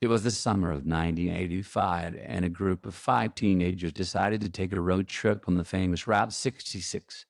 It was the summer of 1985, and a group of five teenagers decided to take a road trip on the famous Route 66.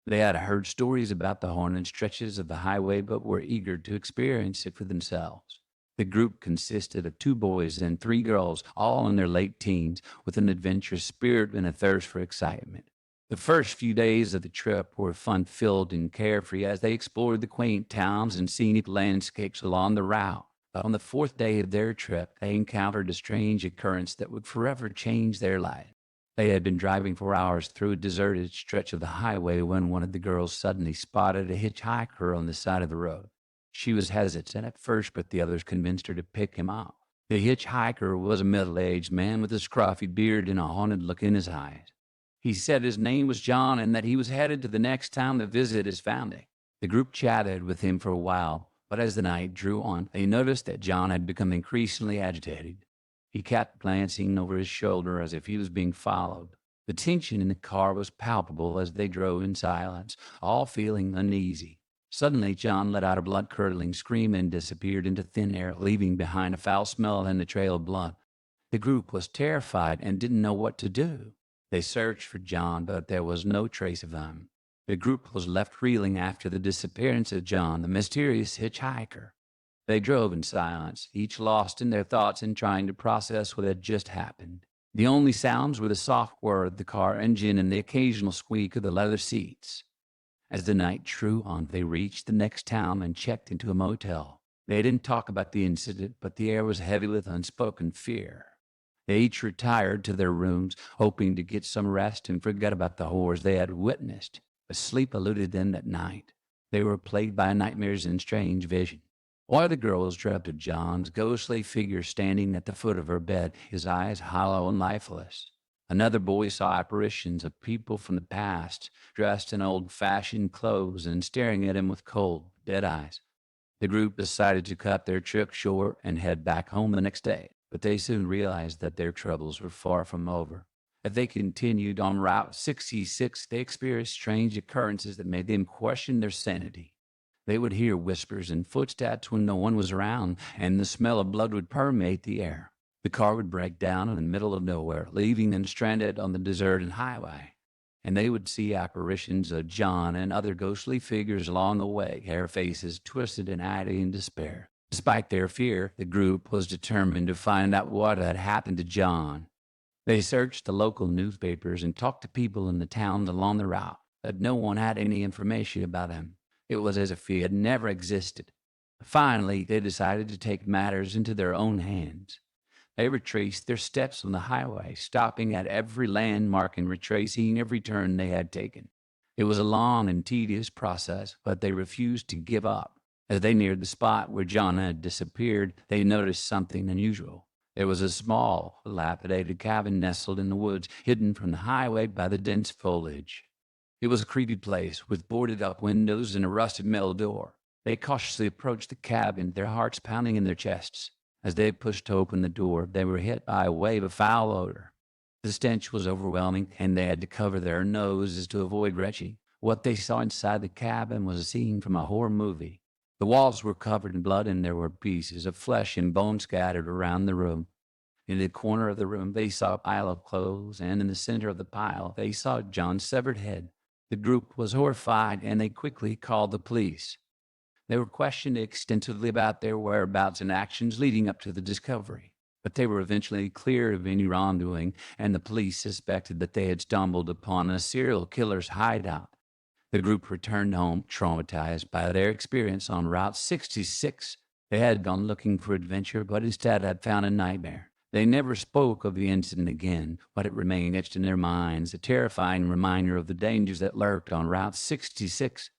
They had heard stories about the haunted stretches of the highway, but were eager to experience it for themselves. The group consisted of two boys and three girls, all in their late teens, with an adventurous spirit and a thirst for excitement. The first few days of the trip were fun-filled and carefree as they explored the quaint towns and scenic landscapes along the route. But on the fourth day of their trip, they encountered a strange occurrence that would forever change their lives. They had been driving for hours through a deserted stretch of the highway when one of the girls suddenly spotted a hitchhiker on the side of the road. She was hesitant at first, but the others convinced her to pick him up. The hitchhiker was a middle-aged man with a scruffy beard and a haunted look in his eyes. He said his name was John and that he was headed to the next town to visit his family. The group chatted with him for a while, but as the night drew on, they noticed that John had become increasingly agitated. He kept glancing over his shoulder as if he was being followed. The tension in the car was palpable as they drove in silence, all feeling uneasy. Suddenly, John let out a blood-curdling scream and disappeared into thin air, leaving behind a foul smell and a trail of blood. The group was terrified and didn't know what to do. They searched for John, but there was no trace of him. The group was left reeling after the disappearance of John, the mysterious hitchhiker. They drove in silence, each lost in their thoughts and trying to process what had just happened. The only sounds were the soft whir of the car engine and the occasional squeak of the leather seats. As the night drew on, they reached the next town and checked into a motel. They didn't talk about the incident, but the air was heavy with unspoken fear. They each retired to their rooms, hoping to get some rest and forget about the horrors they had witnessed. But sleep eluded them that night. They were plagued by nightmares and strange visions. One of the girls dreamt of John's ghostly figure standing at the foot of her bed, his eyes hollow and lifeless. Another boy saw apparitions of people from the past, dressed in old-fashioned clothes and staring at him with cold, dead eyes. The group decided to cut their trip short and head back home the next day, but they soon realized that their troubles were far from over. As they continued on Route 66, they experienced strange occurrences that made them question their sanity. They would hear whispers and footsteps when no one was around, and the smell of blood would permeate the air. The car would break down in the middle of nowhere, leaving them stranded on the deserted highway. And they would see apparitions of John and other ghostly figures along the way, their faces twisted in agony and despair. Despite their fear, the group was determined to find out what had happened to John. They searched the local newspapers and talked to people in the towns along the route, but no one had any information about him. It was as if he had never existed. Finally, they decided to take matters into their own hands. They retraced their steps on the highway, stopping at every landmark and retracing every turn they had taken. It was a long and tedious process, but they refused to give up. As they neared the spot where John had disappeared, they noticed something unusual. There was a small, dilapidated cabin nestled in the woods, hidden from the highway by the dense foliage. It was a creepy place, with boarded-up windows and a rusted metal door. They cautiously approached the cabin, their hearts pounding in their chests. As they pushed open the door, they were hit by a wave of foul odor. The stench was overwhelming, and they had to cover their noses to avoid retching. What they saw inside the cabin was a scene from a horror movie. The walls were covered in blood, and there were pieces of flesh and bone scattered around the room. In the corner of the room, they saw a pile of clothes, and in the center of the pile, they saw John's severed head. The group was horrified, and they quickly called the police. They were questioned extensively about their whereabouts and actions leading up to the discovery. But they were eventually cleared of any wrongdoing, and the police suspected that they had stumbled upon a serial killer's hideout. The group returned home, traumatized by their experience on Route 66. They had gone looking for adventure, but instead had found a nightmare. They never spoke of the incident again, but it remained etched in their minds, a terrifying reminder of the dangers that lurked on Route 66.